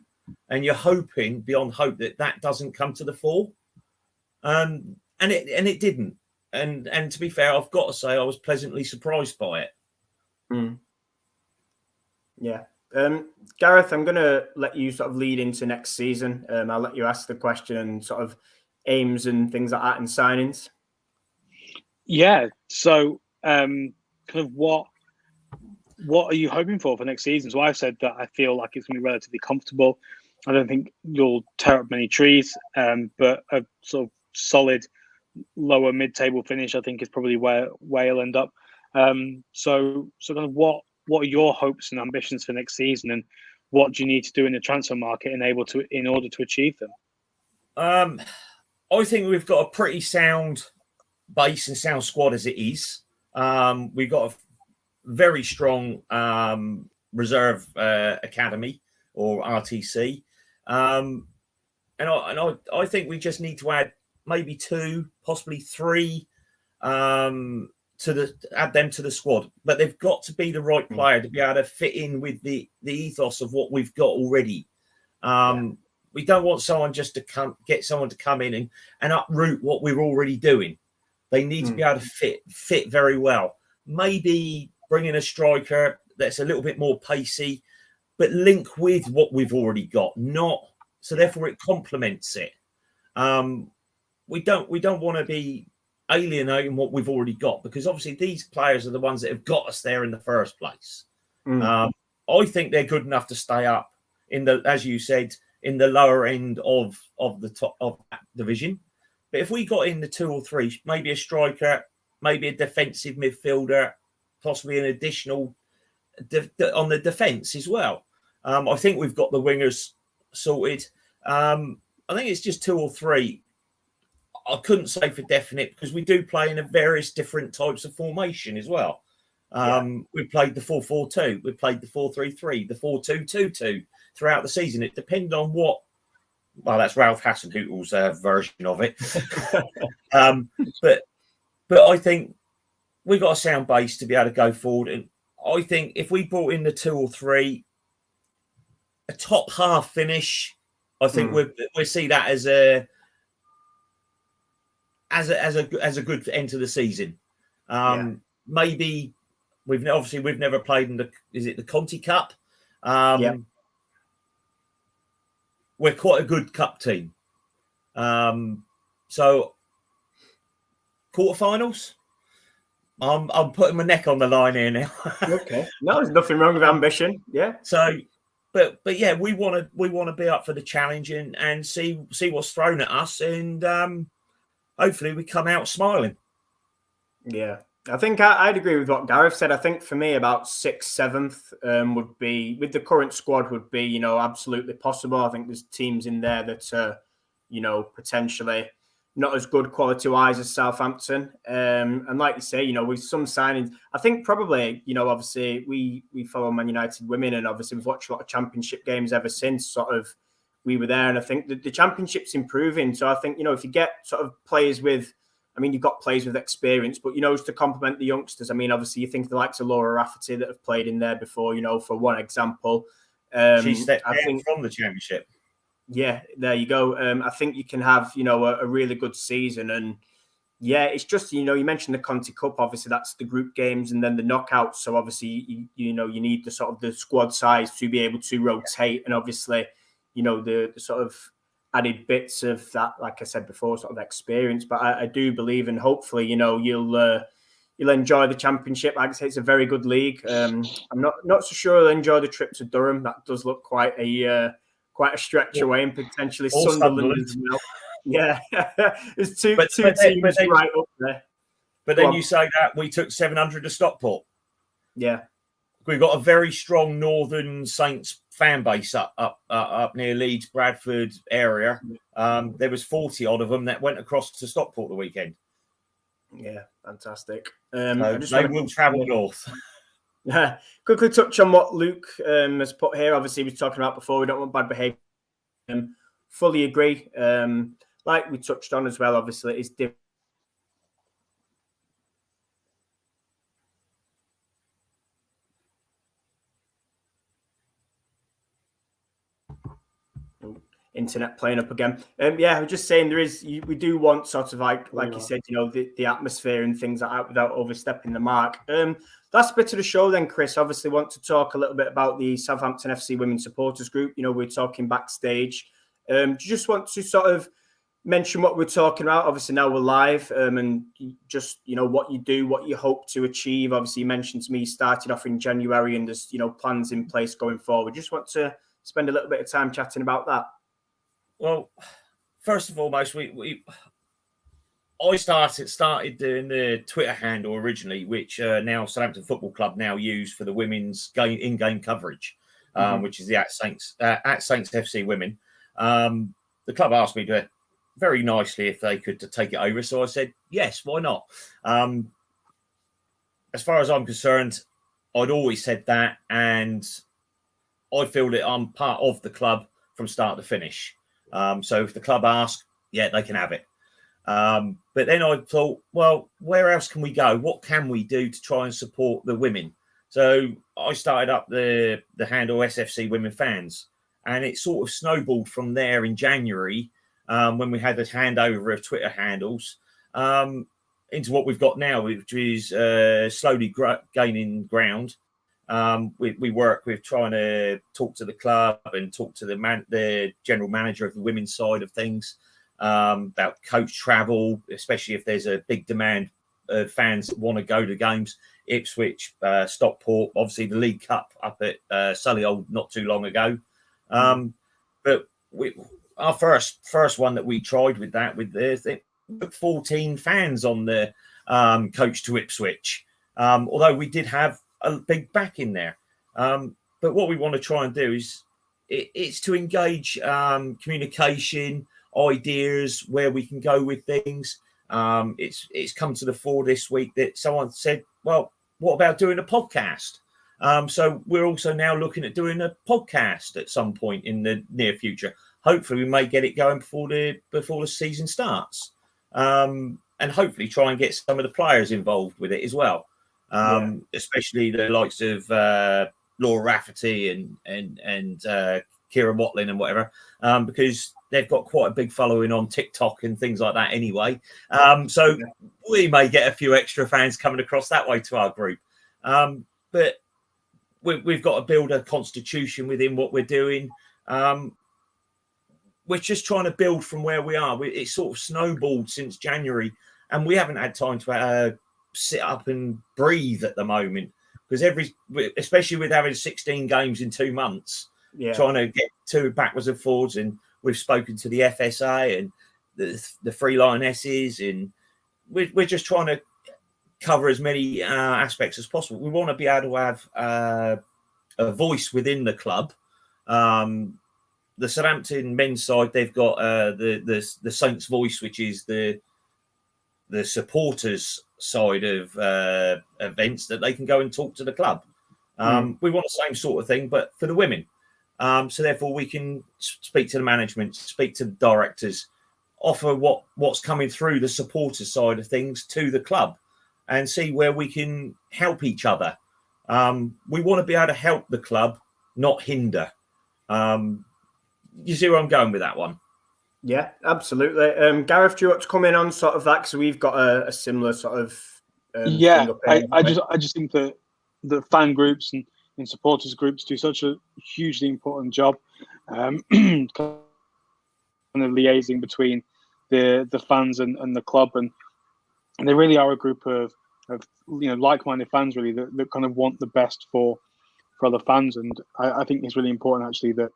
S2: and you're hoping beyond hope that doesn't come to the fore, and it didn't. And to be fair, I've got to say I was pleasantly surprised by it.
S1: Yeah. Gareth, I'm going to let you sort of lead into next season. I'll let you ask the question and sort of aims and things like that and signings.
S3: Yeah. So kind of what are you hoping for next season? So I've said that I feel like it's going to be relatively comfortable. I don't think you'll tear up many trees, but a sort of solid lower mid-table finish, I think, is probably where you'll end up. So kind of what are your hopes and ambitions for next season, and what do you need to do in the transfer market in order to achieve them?
S2: I think we've got a pretty sound base and sound squad as it is. We've got a very strong reserve academy or RTC, and I think we just need to add maybe 2, possibly 3, add them to the squad. But they've got to be the right player to be able to fit in with the ethos of what we've got already. We don't want someone just to get someone to come in and uproot what we're already doing. They need to be able to fit very well. Maybe bring in a striker that's a little bit more pacey, but link with what we've already got. So therefore it complements it. We don't want to be alienating what we've already got, because obviously these players are the ones that have got us there in the first place. I think they're good enough to stay up as you said, in the lower end of the top of that division. But if we got in the 2 or 3, maybe a striker, maybe a defensive midfielder, possibly an additional on the defence as well. I think we've got the wingers sorted. I think it's just 2 or 3. I couldn't say for definite, because we do play in a various different types of formation as well. We played the 4-4-2, we played the 4-3-3, the 4-2-2-2 throughout the season. It depended on what. Well, that's Ralph Hasenhüttl's version of it. But I think we've got a sound base to be able to go forward. And I think if we brought in the 2 or 3, a top half finish, I think we see that as a good end to the season. Maybe we've never played in the Conti Cup. We're quite a good cup team. So quarterfinals, I'm putting my neck on the line here now.
S1: Okay. No, there's nothing wrong with ambition. Yeah.
S2: So but yeah, we want to be up for the challenge and see what's thrown at us, and hopefully we come out smiling.
S1: Yeah, I think I'd agree with what Gareth said. I think for me, about 6th, 7th would be, with the current squad, would be, absolutely possible. I think there's teams in there that potentially not as good quality-wise as Southampton. And like you say, with some signings, I think probably, obviously we follow Man United Women, and obviously we've watched a lot of championship games ever since sort of we were there. And I think the championship's improving. So I think, if you get sort of players with, you've got players with experience, but, to complement the youngsters. Obviously you think the likes of Laura Rafferty that have played in there before, for one example.
S2: She stepped down from the championship.
S1: Yeah, there you go. I think you can have, a really good season. And yeah, it's just, you mentioned the Conti Cup. Obviously, that's the group games and then the knockouts. So obviously, you need the sort of the squad size to be able to rotate. And obviously, the sort of added bits of that, like I said before, sort of experience. But I do believe, and hopefully, you'll enjoy the championship. Like I say, it's a very good league. I'm not so sure I'll enjoy the trip to Durham. That does look quite a stretch away, and potentially Sunderland as well. Yeah, there's two teams right up there.
S2: But then you say that we took 700 to Stockport.
S1: Yeah,
S2: we've got a very strong Northern Saints fan base up near Leeds, Bradford area. There was 40 odd of them that went across to Stockport the weekend.
S1: Yeah, fantastic.
S2: They will travel north.
S1: Quickly touch on what Luke has put here. Obviously, we were talking about before, we don't want bad behaviour. Fully agree. Like we touched on as well, obviously, it's different. Internet playing up again. I was just saying we do want sort of like you said, the atmosphere and things like that without overstepping the mark. Last bit of the show then, Chris, obviously want to talk a little bit about the Southampton FC Women supporters group. We're talking backstage. Do you just want to sort of mention what we're talking about? Obviously now we're live, and just, what you do, what you hope to achieve. Obviously you mentioned to me you started off in January and there's, plans in place going forward. Just want to spend a little bit of time chatting about that.
S2: Well, first of all, I started doing the Twitter handle originally, which now Southampton Football Club now use for the women's in-game coverage, which is the at Saints FC Women. The club asked me to very nicely if they could to take it over, so I said yes, why not? As far as I'm concerned, I'd always said that, and I feel that I'm part of the club from start to finish. So if the club ask, yeah, they can have it. But then I thought, well, where else can we go? What can we do to try and support the women? So I started up the handle SFC Women Fans, and it sort of snowballed from there in January when we had this handover of Twitter handles into what we've got now, which is slowly gaining ground. We work with trying to talk to the club and talk to the general manager of the women's side of things about coach travel, especially if there's a big demand of fans that want to go to games. Ipswich, Stockport, obviously the League Cup up at Solihull not too long ago. But our first one that we tried with that, with this, it put 14 fans on the coach to Ipswich, although we did have a big back in there. But what we want to try and do is it's to engage communication, ideas, where we can go with things. It's come to the fore this week that someone said, well, what about doing a podcast? So we're also now looking at doing a podcast at some point in the near future. Hopefully we may get it going before the season starts, and hopefully try and get some of the players involved with it as well. Especially the likes of Laura Rafferty and Kieran Watling and whatever, because they've got quite a big following on TikTok and things like that anyway. So we may get a few extra fans coming across that way to our group. But we've got to build a constitution within what we're doing. We're just trying to build from where we are. It's sort of snowballed since January, and we haven't had time to sit up and breathe at the moment, because especially with having 16 games in 2 months, trying to get to backwards and forwards. And we've spoken to the FSA and the Free Lionesses, and we're just trying to cover as many aspects as possible. We want to be able to have a voice within the club. The Southampton men's side, they've got the Saints Voice, which is the supporters side of events that they can go and talk to the club. We want the same sort of thing, but for the women. So therefore, we can speak to the management, speak to the directors, offer what's coming through the supporters side of things to the club, and see where we can help each other. We want to be able to help the club, not hinder. You see where I'm going with that one?
S1: Yeah, absolutely. Gareth, do you want to come in on sort of that? Because we've got a similar sort of thing up here.
S3: I just think that the fan groups and supporters groups do such a hugely important job, kind of liaising between the fans and the club, and they really are a group of like-minded fans really that kind of want the best for other fans. And I think it's really important actually that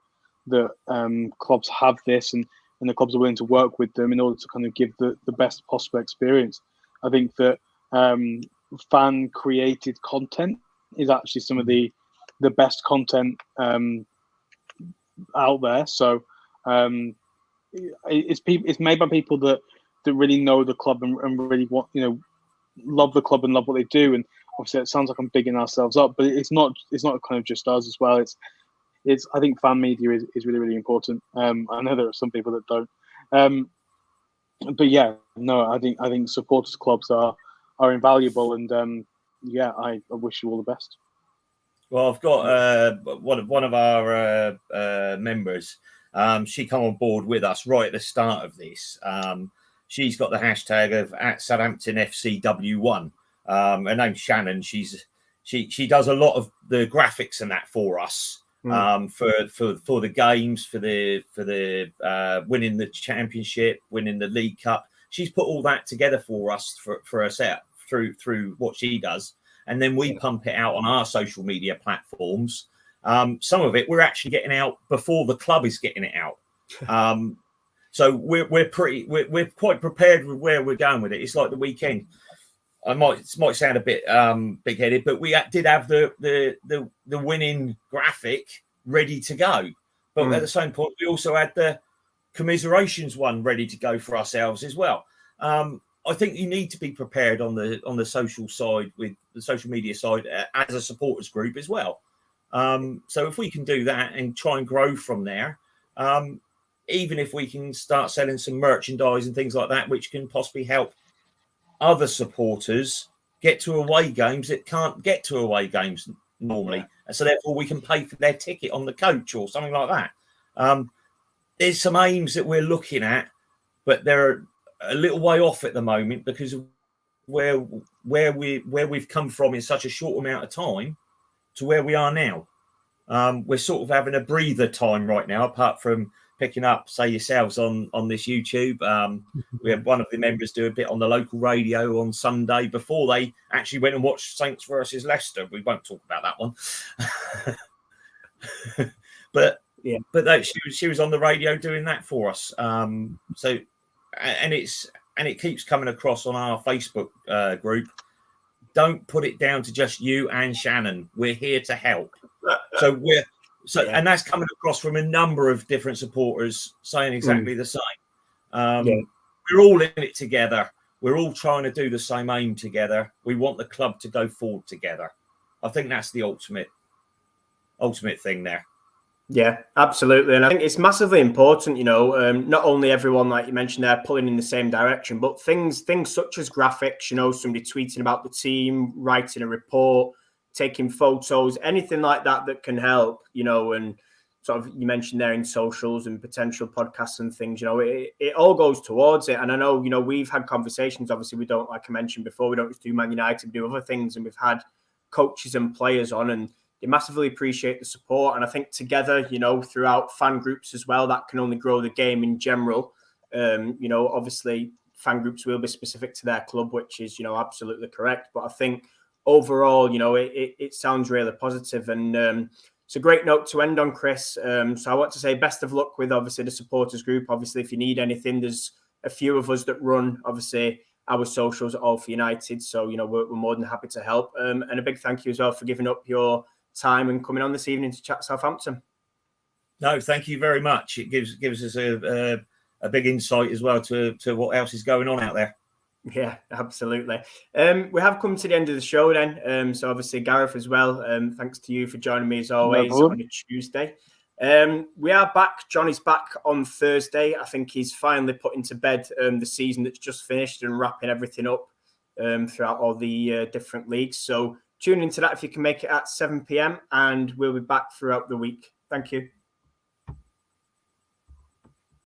S3: clubs have this, and the clubs are willing to work with them in order to kind of give the best possible experience. I think that fan created content is actually some of the best content out there. So it's made by people that really know the club and really want, love the club and love what they do. And obviously it sounds like I'm bigging ourselves up, but it's not kind of just us as well. It's I think fan media is really, really important. I know there are some people that don't. But yeah, no, I think supporters clubs are invaluable, and I wish you all the best.
S2: Well, I've got one of our members. She come on board with us right at the start of this. She's got the hashtag of @Southampton FC W1. Her name's Shannon. She does a lot of the graphics and that for us. For the games, for the winning the championship, winning the League Cup. She's put all that together for us for us out through what she does, and then we pump it out on our social media platforms. Some of it we're actually getting out before the club is getting it out. So we're quite prepared with where we're going with it. It's like the weekend. I might sound a bit big-headed, but we did have the winning graphic ready to go. But at the same point, we also had the commiserations one ready to go for ourselves as well. I think you need to be prepared on the social side, with the social media side, as a supporters group as well. So if we can do that and try and grow from there, even if we can start selling some merchandise and things like that, which can possibly help other supporters get to away games that can't get to away games normally. And so therefore we can pay for their ticket on the coach or something like that. There's some aims that we're looking at, but they're a little way off at the moment because of where we've come from in such a short amount of time to where we are now. We're sort of having a breather time right now, apart from picking up, say, yourselves on this YouTube. We had one of the members do a bit on the local radio on Sunday before they actually went and watched Saints versus Leicester. We won't talk about that one. But she was on the radio doing that for us. So it keeps coming across on our Facebook group. Don't put it down to just you and Shannon. We're here to help. And that's coming across from a number of different supporters saying exactly the same. We're all in it together. We're all trying to do the same aim together. We want the club to go forward together. I think that's the ultimate thing there.
S1: Yeah, absolutely. And I think it's massively important, not only everyone, like you mentioned there, pulling in the same direction, but things such as graphics, somebody tweeting about the team, writing a report, taking photos, anything like that can help, and sort of you mentioned there in socials and potential podcasts and things, it all goes towards it. And I know, we've had conversations, obviously we don't, like I mentioned before, we don't just do Man United, we do other things, and we've had coaches and players on, and they massively appreciate the support. And I think together, throughout fan groups as well, that can only grow the game in general. Obviously fan groups will be specific to their club, which is, absolutely correct. But I think overall, it sounds really positive. And it's a great note to end on, Chris. So I want to say best of luck with obviously the supporters group. Obviously, if you need anything, there's a few of us that run obviously our socials at All for United. So, we're more than happy to help. And a big thank you as well for giving up your time and coming on this evening to chat Southampton.
S2: No, thank you very much. It gives us a big insight as well to what else is going on out there.
S1: Yeah, absolutely. We have come to the end of the show then. So obviously, Gareth as well. Thanks to you for joining me as always on a Tuesday. We are back. Johnny's back on Thursday. I think he's finally putting to bed the season that's just finished and wrapping everything up throughout all the different leagues. So tune into that if you can make it at 7 p.m. and we'll be back throughout the week. Thank you.